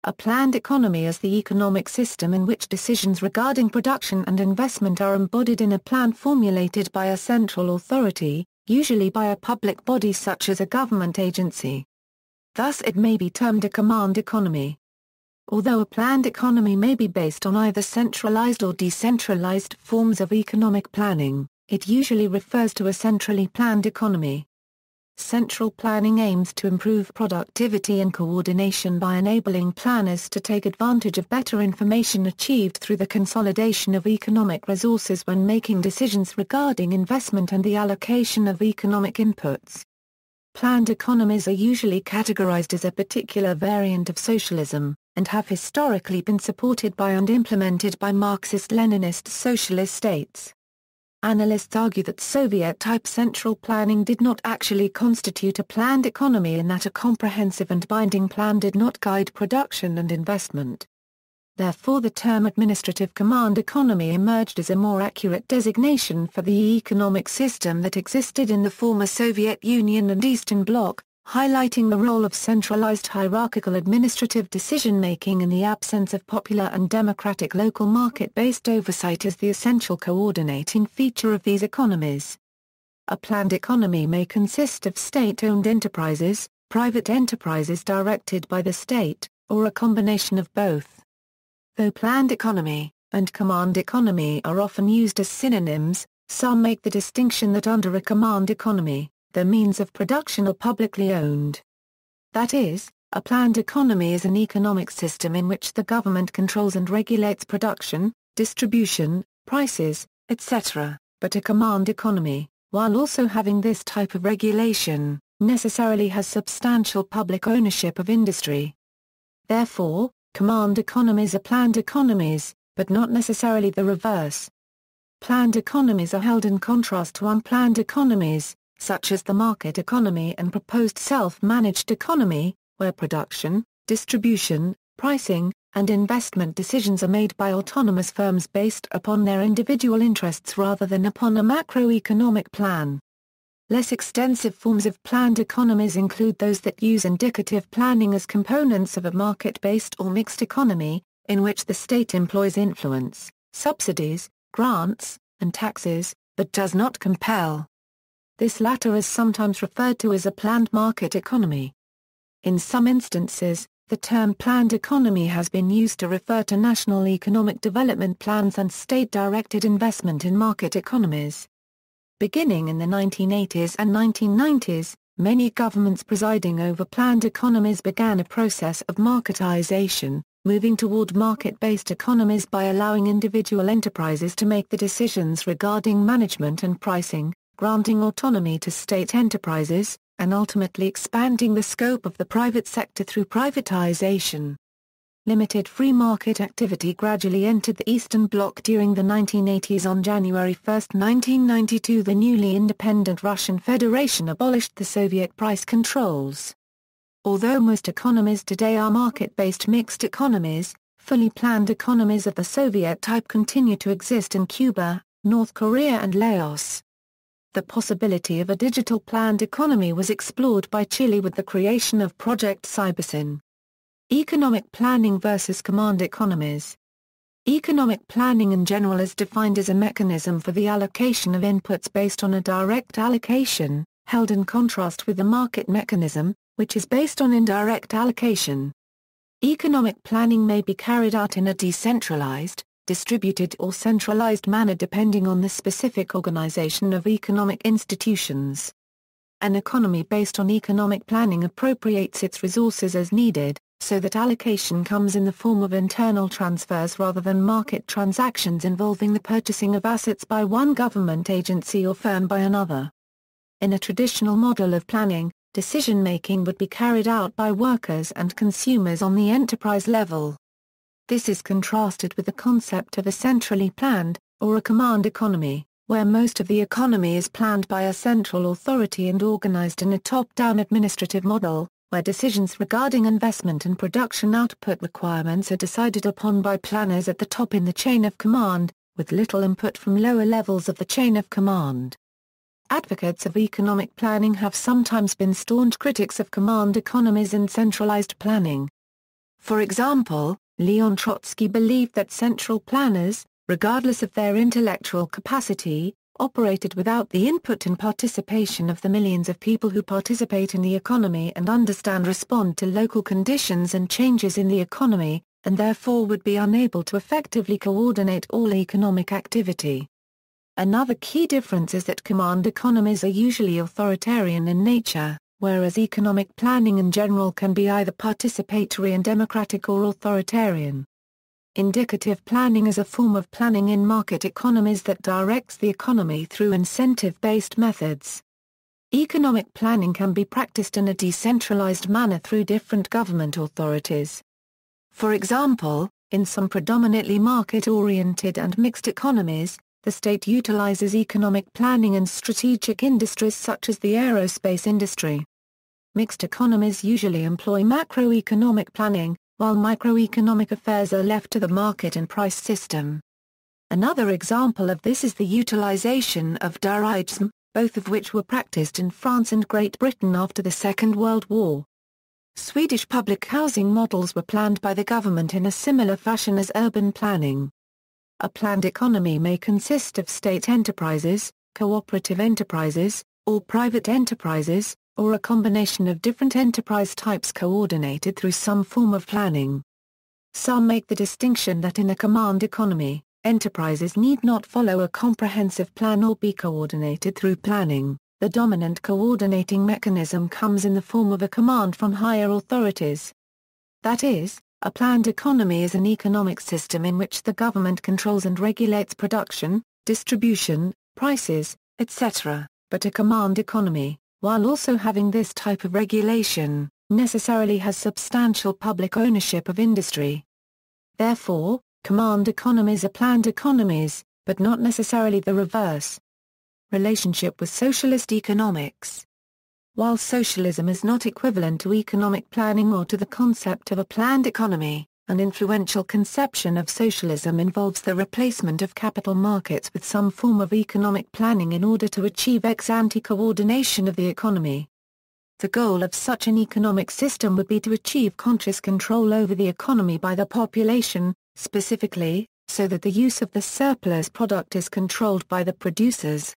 A planned economy is the economic system in which decisions regarding production and investment are embodied in a plan formulated by a central authority, usually by a public body such as a government agency. Thus it may be termed a command economy. Although a planned economy may be based on either centralized or decentralized forms of economic planning, it usually refers to a centrally planned economy. Central planning aims to improve productivity and coordination by enabling planners to take advantage of better information achieved through the consolidation of economic resources when making decisions regarding investment and the allocation of economic inputs. Planned economies are usually categorized as a particular variant of socialism, and have historically been supported by and implemented by Marxist-Leninist socialist states. Analysts argue that Soviet-type central planning did not actually constitute a planned economy in that a comprehensive and binding plan did not guide production and investment. Therefore the term administrative command economy emerged as a more accurate designation for the economic system that existed in the former Soviet Union and Eastern Bloc, highlighting the role of centralized hierarchical administrative decision-making in the absence of popular and democratic local market-based oversight as the essential coordinating feature of these economies. A planned economy may consist of state-owned enterprises, private enterprises directed by the state, or a combination of both. Though planned economy and command economy are often used as synonyms, some make the distinction that under a command economy, the means of production are publicly owned. That is, a planned economy is an economic system in which the government controls and regulates production, distribution, prices, etc., but a command economy, while also having this type of regulation, necessarily has substantial public ownership of industry. Therefore, command economies are planned economies, but not necessarily the reverse. Planned economies are held in contrast to unplanned economies, such as the market economy and proposed self-managed economy, where production, distribution, pricing, and investment decisions are made by autonomous firms based upon their individual interests rather than upon a macroeconomic plan. Less extensive forms of planned economies include those that use indicative planning as components of a market-based or mixed economy, in which the state employs influence, subsidies, grants, and taxes, but does not compel. This latter is sometimes referred to as a planned market economy. In some instances, the term planned economy has been used to refer to national economic development plans and state-directed investment in market economies. Beginning in the 1980s and 1990s, many governments presiding over planned economies began a process of marketization, moving toward market-based economies by allowing individual enterprises to make the decisions regarding management and pricing, granting autonomy to state enterprises, and ultimately expanding the scope of the private sector through privatization. Limited free market activity gradually entered the Eastern Bloc during the 1980s. On January 1, 1992, the newly independent Russian Federation abolished the Soviet price controls. Although most economies today are market-based mixed economies, fully planned economies of the Soviet type continue to exist in Cuba, North Korea and Laos. The possibility of a digital planned economy was explored by Chile with the creation of Project Cybersyn. Economic planning versus command economies. Economic planning in general is defined as a mechanism for the allocation of inputs based on a direct allocation, held in contrast with the market mechanism, which is based on indirect allocation. Economic planning may be carried out in a decentralized, distributed or centralized manner depending on the specific organization of economic institutions. An economy based on economic planning appropriates its resources as needed, so that allocation comes in the form of internal transfers rather than market transactions involving the purchasing of assets by one government agency or firm by another. In a traditional model of planning, decision-making would be carried out by workers and consumers on the enterprise level. This is contrasted with the concept of a centrally planned, or a command economy, where most of the economy is planned by a central authority and organized in a top-down administrative model, where decisions regarding investment and production output requirements are decided upon by planners at the top in the chain of command, with little input from lower levels of the chain of command. Advocates of economic planning have sometimes been staunch critics of command economies and centralized planning. For example, Leon Trotsky believed that central planners, regardless of their intellectual capacity, operated without the input and participation of the millions of people who participate in the economy and respond to local conditions and changes in the economy, and therefore would be unable to effectively coordinate all economic activity. Another key difference is that command economies are usually authoritarian in nature, whereas economic planning in general can be either participatory and democratic or authoritarian. Indicative planning is a form of planning in market economies that directs the economy through incentive-based methods. Economic planning can be practiced in a decentralized manner through different government authorities. For example, in some predominantly market-oriented and mixed economies, the state utilizes economic planning in strategic industries such as the aerospace industry. Mixed economies usually employ macroeconomic planning, while microeconomic affairs are left to the market and price system. Another example of this is the utilization of dirigism, both of which were practiced in France and Great Britain after the Second World War. Swedish public housing models were planned by the government in a similar fashion as urban planning. A planned economy may consist of state enterprises, cooperative enterprises, or private enterprises, or a combination of different enterprise types coordinated through some form of planning. Some make the distinction that in a command economy, enterprises need not follow a comprehensive plan or be coordinated through planning. The dominant coordinating mechanism comes in the form of a command from higher authorities. That is, a planned economy is an economic system in which the government controls and regulates production, distribution, prices, etc., but a command economy, while also having this type of regulation, necessarily has substantial public ownership of industry. Therefore, command economies are planned economies, but not necessarily the reverse. Relationship with socialist economics. While socialism is not equivalent to economic planning or to the concept of a planned economy, an influential conception of socialism involves the replacement of capital markets with some form of economic planning in order to achieve ex-ante coordination of the economy. The goal of such an economic system would be to achieve conscious control over the economy by the population, specifically, so that the use of the surplus product is controlled by the producers.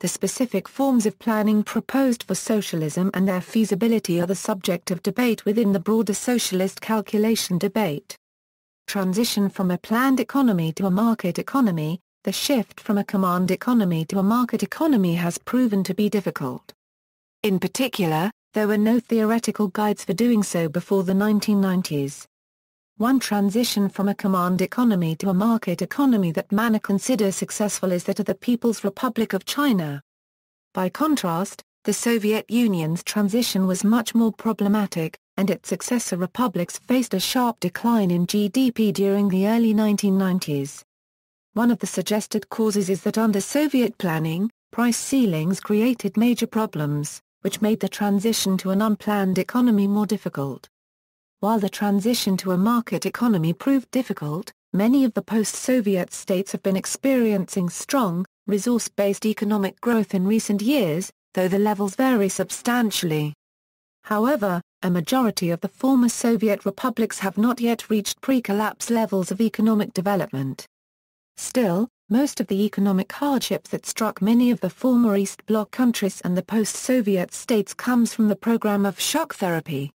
The specific forms of planning proposed for socialism and their feasibility are the subject of debate within the broader socialist calculation debate. Transition from a planned economy to a market economy. The shift from a command economy to a market economy has proven to be difficult. In particular, there were no theoretical guides for doing so before the 1990s. One transition from a command economy to a market economy that many consider successful is that of the People's Republic of China. By contrast, the Soviet Union's transition was much more problematic, and its successor republics faced a sharp decline in GDP during the early 1990s. One of the suggested causes is that under Soviet planning, price ceilings created major problems, which made the transition to an unplanned economy more difficult. While the transition to a market economy proved difficult, many of the post-Soviet states have been experiencing strong, resource-based economic growth in recent years, though the levels vary substantially. However, a majority of the former Soviet republics have not yet reached pre-collapse levels of economic development. Still, most of the economic hardships that struck many of the former East Bloc countries and the post-Soviet states comes from the program of shock therapy.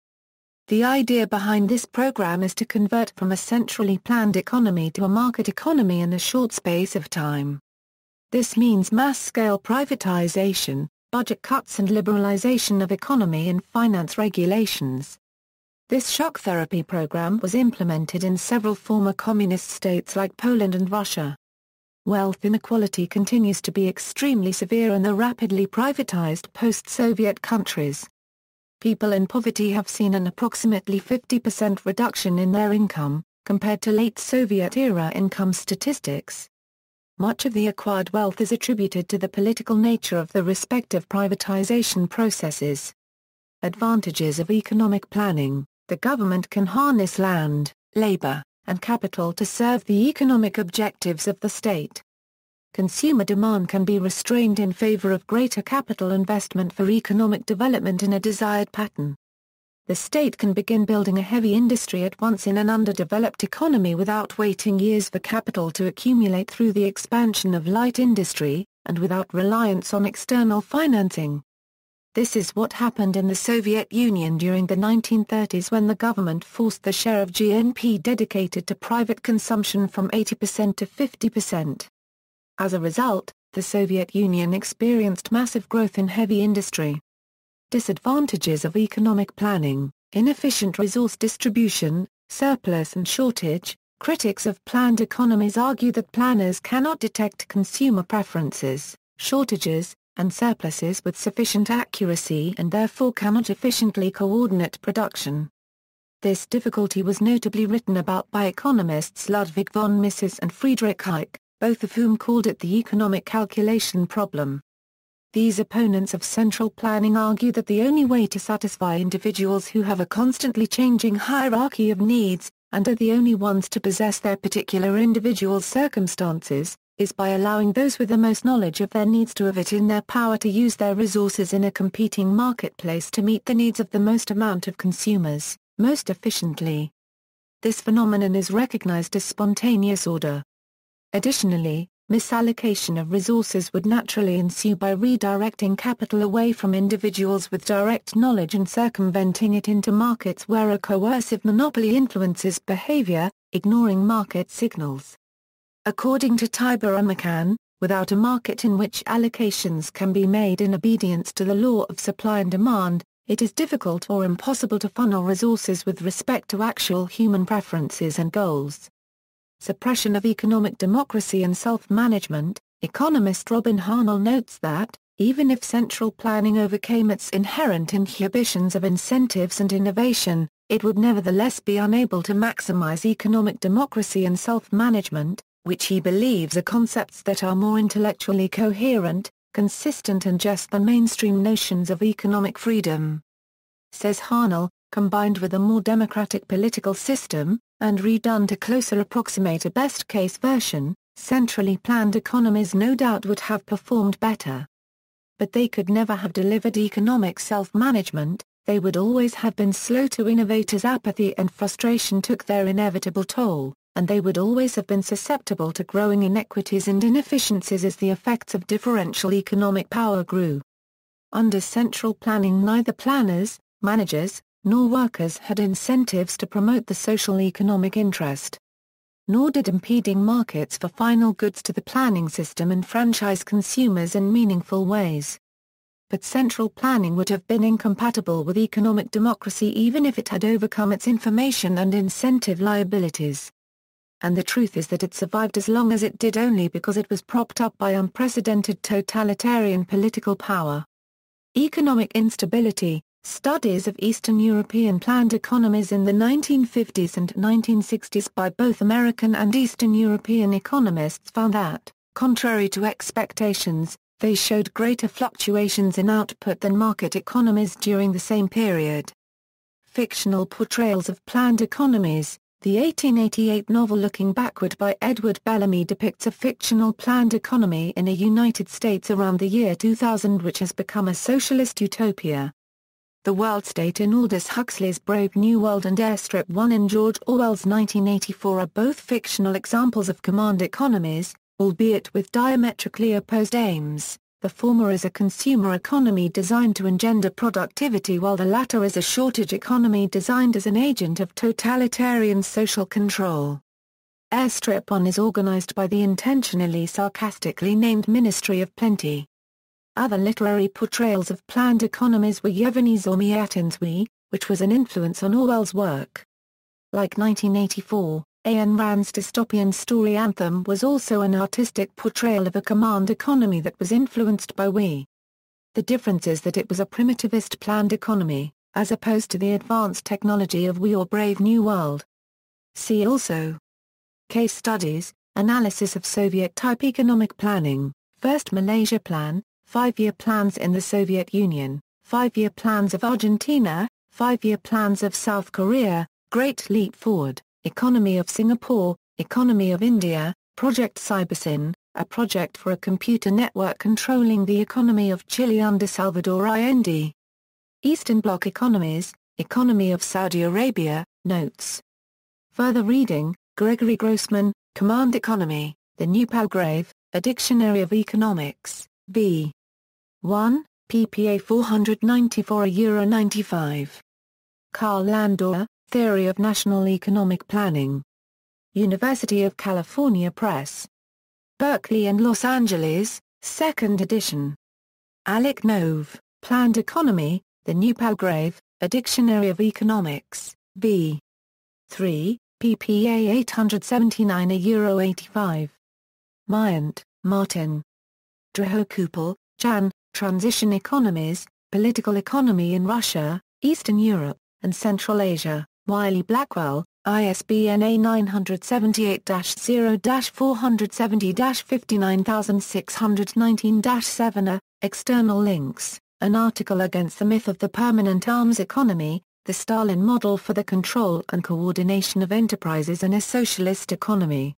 The idea behind this program is to convert from a centrally planned economy to a market economy in a short space of time. This means mass-scale privatization, budget cuts and liberalization of economy and finance regulations. This shock therapy program was implemented in several former communist states like Poland and Russia. Wealth inequality continues to be extremely severe in the rapidly privatized post-Soviet countries. People in poverty have seen an approximately 50% reduction in their income, compared to late Soviet-era income statistics. Much of the acquired wealth is attributed to the political nature of the respective privatization processes. Advantages of economic planning. The government can harness land, labor, and capital to serve the economic objectives of the state. Consumer demand can be restrained in favor of greater capital investment for economic development in a desired pattern. the state can begin building a heavy industry at once in an underdeveloped economy without waiting years for capital to accumulate through the expansion of light industry, and without reliance on external financing. This is what happened in the Soviet Union during the 1930s when the government forced the share of GNP dedicated to private consumption from 80% to 50%. As a result, the Soviet Union experienced massive growth in heavy industry. Disadvantages of economic planning: inefficient resource distribution, surplus and shortage. Critics of planned economies argue that planners cannot detect consumer preferences, shortages, and surpluses with sufficient accuracy and therefore cannot efficiently coordinate production. This difficulty was notably written about by economists Ludwig von Mises and Friedrich Hayek, both of whom called it the economic calculation problem. These opponents of central planning argue that the only way to satisfy individuals who have a constantly changing hierarchy of needs, and are the only ones to possess their particular individual circumstances, is by allowing those with the most knowledge of their needs to have it in their power to use their resources in a competing marketplace to meet the needs of the most amount of consumers, most efficiently. This phenomenon is recognized as spontaneous order. Additionally, misallocation of resources would naturally ensue by redirecting capital away from individuals with direct knowledge and circumventing it into markets where a coercive monopoly influences behavior, ignoring market signals. According to Tibor Amakan, without a market in which allocations can be made in obedience to the law of supply and demand, it is difficult or impossible to funnel resources with respect to actual human preferences and goals. Suppression of economic democracy and self-management. Economist Robin Harnell notes that, even if central planning overcame its inherent inhibitions of incentives and innovation, it would nevertheless be unable to maximize economic democracy and self-management, which he believes are concepts that are more intellectually coherent, consistent and just than mainstream notions of economic freedom. Says Harnell, combined with a more democratic political system, and redone to closer approximate a best-case version, centrally planned economies no doubt would have performed better. But they could never have delivered economic self-management, they would always have been slow to innovate as apathy and frustration took their inevitable toll, and they would always have been susceptible to growing inequities and inefficiencies as the effects of differential economic power grew. Under central planning neither planners, managers, nor workers had incentives to promote the social economic interest. Nor did impeding markets for final goods to the planning system enfranchise consumers in meaningful ways. But central planning would have been incompatible with economic democracy even if it had overcome its information and incentive liabilities. And the truth is that it survived as long as it did only because it was propped up by unprecedented totalitarian political power. Economic instability. Studies of Eastern European planned economies in the 1950s and 1960s by both American and Eastern European economists found that, contrary to expectations, they showed greater fluctuations in output than market economies during the same period. Fictional portrayals of planned economies. The 1888 novel Looking Backward by Edward Bellamy depicts a fictional planned economy in a United States around the year 2000 which has become a socialist utopia. The World State in Aldous Huxley's Brave New World and Airstrip 1 in George Orwell's 1984 are both fictional examples of command economies, albeit with diametrically opposed aims. The former is a consumer economy designed to engender productivity while the latter is a shortage economy designed as an agent of totalitarian social control. Airstrip 1 is organized by the intentionally sarcastically named Ministry of Plenty. Other literary portrayals of planned economies were Yevgeny Zamyatin's We, which was an influence on Orwell's work. Like 1984, Ayn Rand's dystopian story Anthem was also an artistic portrayal of a command economy that was influenced by We. The difference is that it was a primitivist planned economy, as opposed to the advanced technology of We or Brave New World. See also: Case studies, analysis of Soviet-type economic planning, First Malaysia Plan, 5-year plans in the Soviet Union, 5-year plans of Argentina, 5-year plans of South Korea, Great Leap Forward, Economy of Singapore, Economy of India, Project Cybersyn, a project for a computer network controlling the economy of Chile under Salvador Allende. Eastern Bloc economies, Economy of Saudi Arabia, Notes. Further reading, Gregory Grossman, Command Economy, The New Palgrave, A Dictionary of Economics, v. 1, pp. 494 95. Karl Landauer, Theory of National Economic Planning. University of California Press. Berkeley and Los Angeles, 2nd edition. Alec Nove, Planned Economy, The New Palgrave, A Dictionary of Economics, v. 3, ppA 879 €85. Myant, Martin. Drahokupel, Jan, Transition Economies, Political Economy in Russia, Eastern Europe, and Central Asia, Wiley-Blackwell, ISBN A978-0-470-59619-7. External links, an article Against the Myth of the Permanent Arms Economy, The Stalin Model for the Control and Coordination of Enterprises in a Socialist Economy.